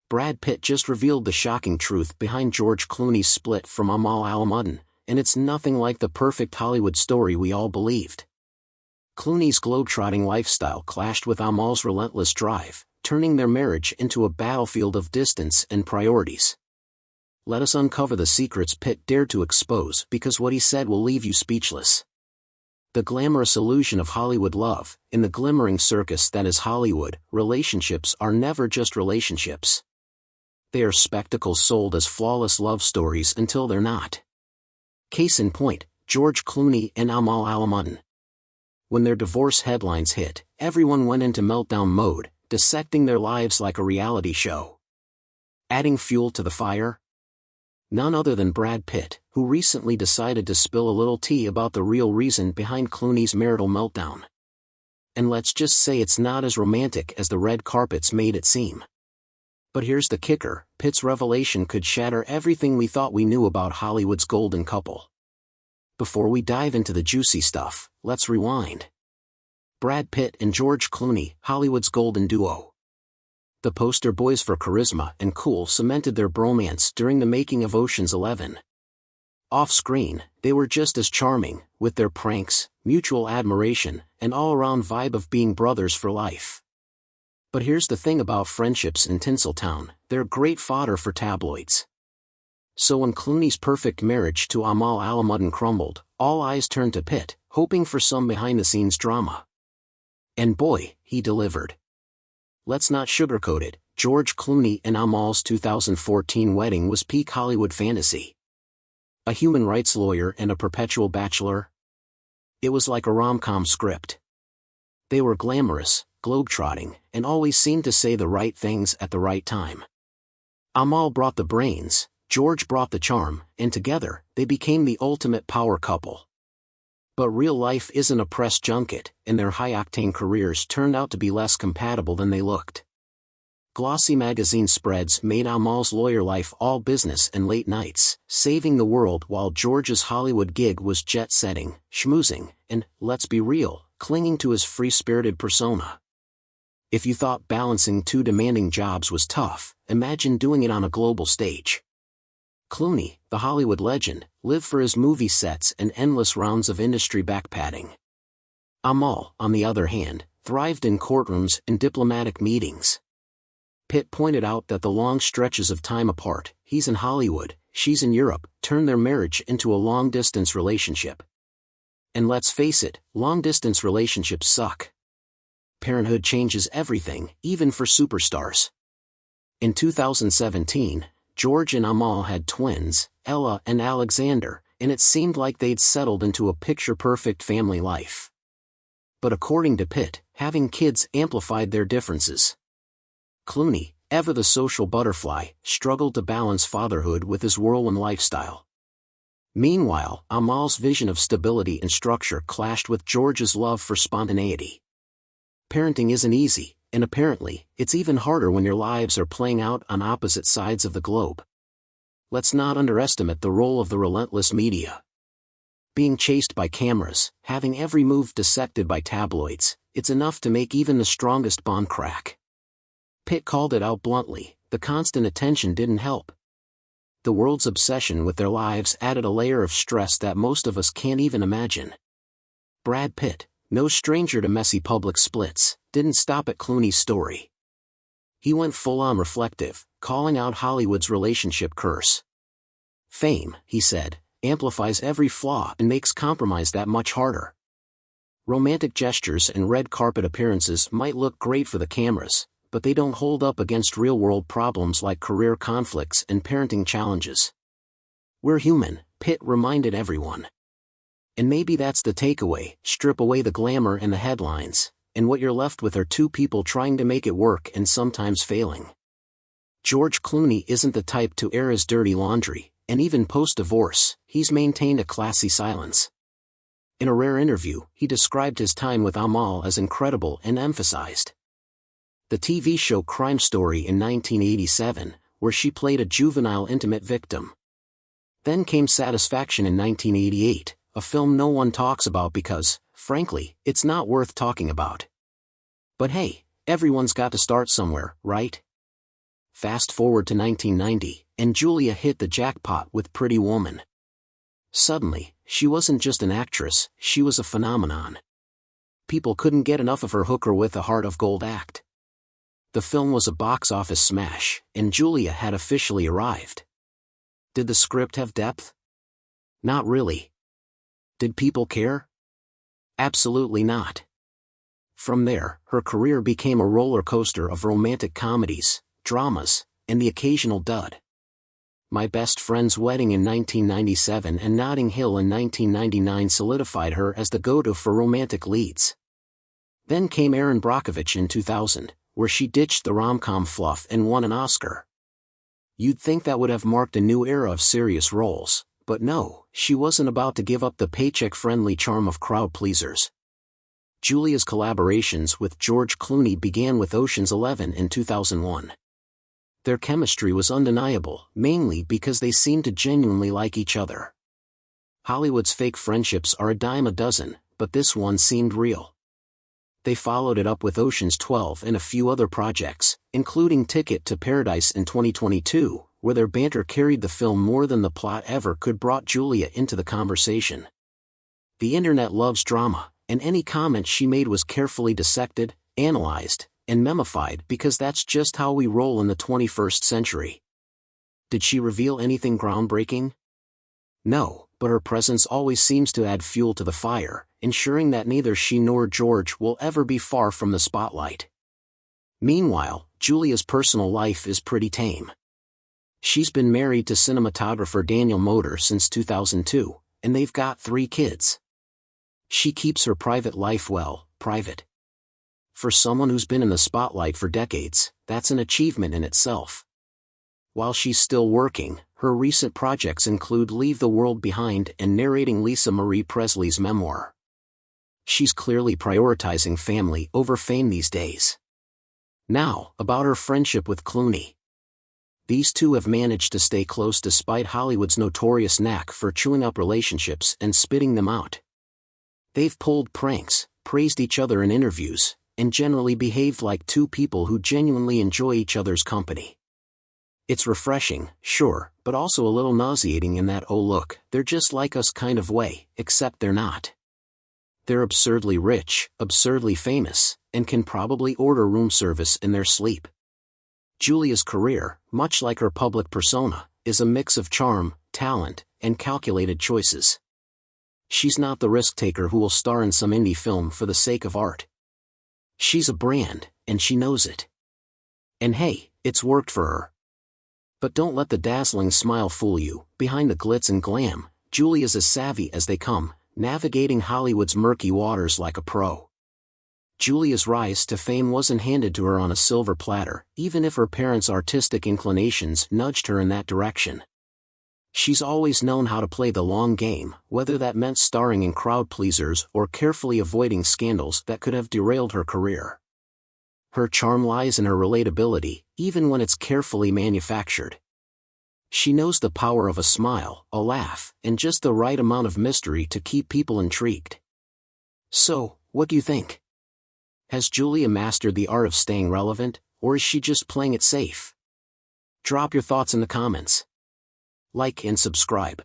Brad Pitt just revealed the shocking truth behind George Clooney's split from Amal Al-Muddin, and it's nothing like the perfect Hollywood story we all believed. Clooney's globetrotting lifestyle clashed with Amal's relentless drive, turning their marriage into a battlefield of distance and priorities. Let us uncover the secrets Pitt dared to expose, because what he said will leave you speechless. The glamorous illusion of Hollywood love. In the glimmering circus that is Hollywood, relationships are never just relationships. They are spectacles sold as flawless love stories until they're not. Case in point, George Clooney and Amal Al-Muddin. When their divorce headlines hit, everyone went into meltdown mode, dissecting their lives like a reality show. Adding fuel to the fire? None other than Brad Pitt, who recently decided to spill a little tea about the real reason behind Clooney's marital meltdown. And let's just say it's not as romantic as the red carpets made it seem. But here's the kicker, Pitt's revelation could shatter everything we thought we knew about Hollywood's golden couple. Before we dive into the juicy stuff, let's rewind. Brad Pitt and George Clooney, Hollywood's golden duo. The poster boys for charisma and cool cemented their bromance during the making of Ocean's 11. Off-screen, they were just as charming, with their pranks, mutual admiration, and all-around vibe of being brothers for life. But here's the thing about friendships in Tinseltown, they're great fodder for tabloids. So when Clooney's perfect marriage to Amal Al-Muddin crumbled, all eyes turned to Pitt, hoping for some behind-the-scenes drama. And boy, he delivered. Let's not sugarcoat it, George Clooney and Amal's 2014 wedding was peak Hollywood fantasy. A human rights lawyer and a perpetual bachelor? It was like a rom-com script. They were glamorous, globetrotting, and always seemed to say the right things at the right time. Amal brought the brains, George brought the charm, and together, they became the ultimate power couple. But real life isn't a press junket, and their high-octane careers turned out to be less compatible than they looked. Glossy magazine spreads made Amal's lawyer life all business and late nights, saving the world, while George's Hollywood gig was jet-setting, schmoozing, and, let's be real, clinging to his free-spirited persona. If you thought balancing two demanding jobs was tough, imagine doing it on a global stage. Clooney, the Hollywood legend, lived for his movie sets and endless rounds of industry backpatting. Amal, on the other hand, thrived in courtrooms and diplomatic meetings. Pitt pointed out that the long stretches of time apart, he's in Hollywood, she's in Europe, turned their marriage into a long-distance relationship. And let's face it, long-distance relationships suck. Parenthood changes everything, even for superstars. In 2017, George and Amal had twins, Ella and Alexander, and it seemed like they'd settled into a picture-perfect family life. But according to Pitt, having kids amplified their differences. Clooney, ever the social butterfly, struggled to balance fatherhood with his whirlwind lifestyle. Meanwhile, Amal's vision of stability and structure clashed with George's love for spontaneity. Parenting isn't easy, and apparently, it's even harder when your lives are playing out on opposite sides of the globe. Let's not underestimate the role of the relentless media. Being chased by cameras, having every move dissected by tabloids, it's enough to make even the strongest bond crack. Pitt called it out bluntly, the constant attention didn't help. The world's obsession with their lives added a layer of stress that most of us can't even imagine. Brad Pitt, no stranger to messy public splits, didn't stop at Clooney's story. He went full-on reflective, calling out Hollywood's relationship curse. Fame, he said, amplifies every flaw and makes compromise that much harder. Romantic gestures and red carpet appearances might look great for the cameras, but they don't hold up against real-world problems like career conflicts and parenting challenges. We're human, Pitt reminded everyone. And maybe that's the takeaway, strip away the glamour and the headlines, and what you're left with are two people trying to make it work and sometimes failing. George Clooney isn't the type to air his dirty laundry, and even post-divorce, he's maintained a classy silence. In a rare interview, he described his time with Amal as incredible and emphasized the TV show Crime Story in 1987, where she played a juvenile intimate victim. Then came Satisfaction in 1988, a film no one talks about because, frankly, it's not worth talking about. But hey, everyone's got to start somewhere, right? Fast forward to 1990, and Julia hit the jackpot with Pretty Woman. Suddenly, she wasn't just an actress, she was a phenomenon. People couldn't get enough of her hooker with a heart of gold act. The film was a box office smash, and Julia had officially arrived. Did the script have depth? Not really. Did people care? Absolutely not. From there, her career became a roller coaster of romantic comedies, dramas, and the occasional dud. My Best Friend's Wedding in 1997 and Notting Hill in 1999 solidified her as the go-to for romantic leads. Then came Erin Brockovich in 2000, where she ditched the rom-com fluff and won an Oscar. You'd think that would have marked a new era of serious roles, but no, she wasn't about to give up the paycheck-friendly charm of crowd pleasers. Julia's collaborations with George Clooney began with Ocean's 11 in 2001. Their chemistry was undeniable, mainly because they seemed to genuinely like each other. Hollywood's fake friendships are a dime a dozen, but this one seemed real. They followed it up with Ocean's 12 and a few other projects, including Ticket to Paradise in 2022, where their banter carried the film more than the plot ever could. Brought Julia into the conversation. The internet loves drama, and any comment she made was carefully dissected, analyzed, and memified because that's just how we roll in the 21st century. Did she reveal anything groundbreaking? No, but her presence always seems to add fuel to the fire, ensuring that neither she nor George will ever be far from the spotlight. Meanwhile, Julia's personal life is pretty tame. She's been married to cinematographer Daniel Moder since 2002, and they've got 3 kids. She keeps her private life well, private. For someone who's been in the spotlight for decades, that's an achievement in itself. While she's still working, her recent projects include Leave the World Behind and narrating Lisa Marie Presley's memoir. She's clearly prioritizing family over fame these days. Now, about her friendship with Clooney. These two have managed to stay close despite Hollywood's notorious knack for chewing up relationships and spitting them out. They've pulled pranks, praised each other in interviews, and generally behaved like two people who genuinely enjoy each other's company. It's refreshing, sure, but also a little nauseating in that oh look, they're just like us kind of way, except they're not. They're absurdly rich, absurdly famous, and can probably order room service in their sleep. Julia's career, much like her public persona, is a mix of charm, talent, and calculated choices. She's not the risk-taker who will star in some indie film for the sake of art. She's a brand, and she knows it. And hey, it's worked for her. But don't let the dazzling smile fool you. Behind the glitz and glam, Julia's as savvy as they come, navigating Hollywood's murky waters like a pro. Julia's rise to fame wasn't handed to her on a silver platter, even if her parents' artistic inclinations nudged her in that direction. She's always known how to play the long game, whether that meant starring in crowd pleasers or carefully avoiding scandals that could have derailed her career. Her charm lies in her relatability, even when it's carefully manufactured. She knows the power of a smile, a laugh, and just the right amount of mystery to keep people intrigued. So, what do you think? Has Julia mastered the art of staying relevant, or is she just playing it safe? Drop your thoughts in the comments. Like and subscribe.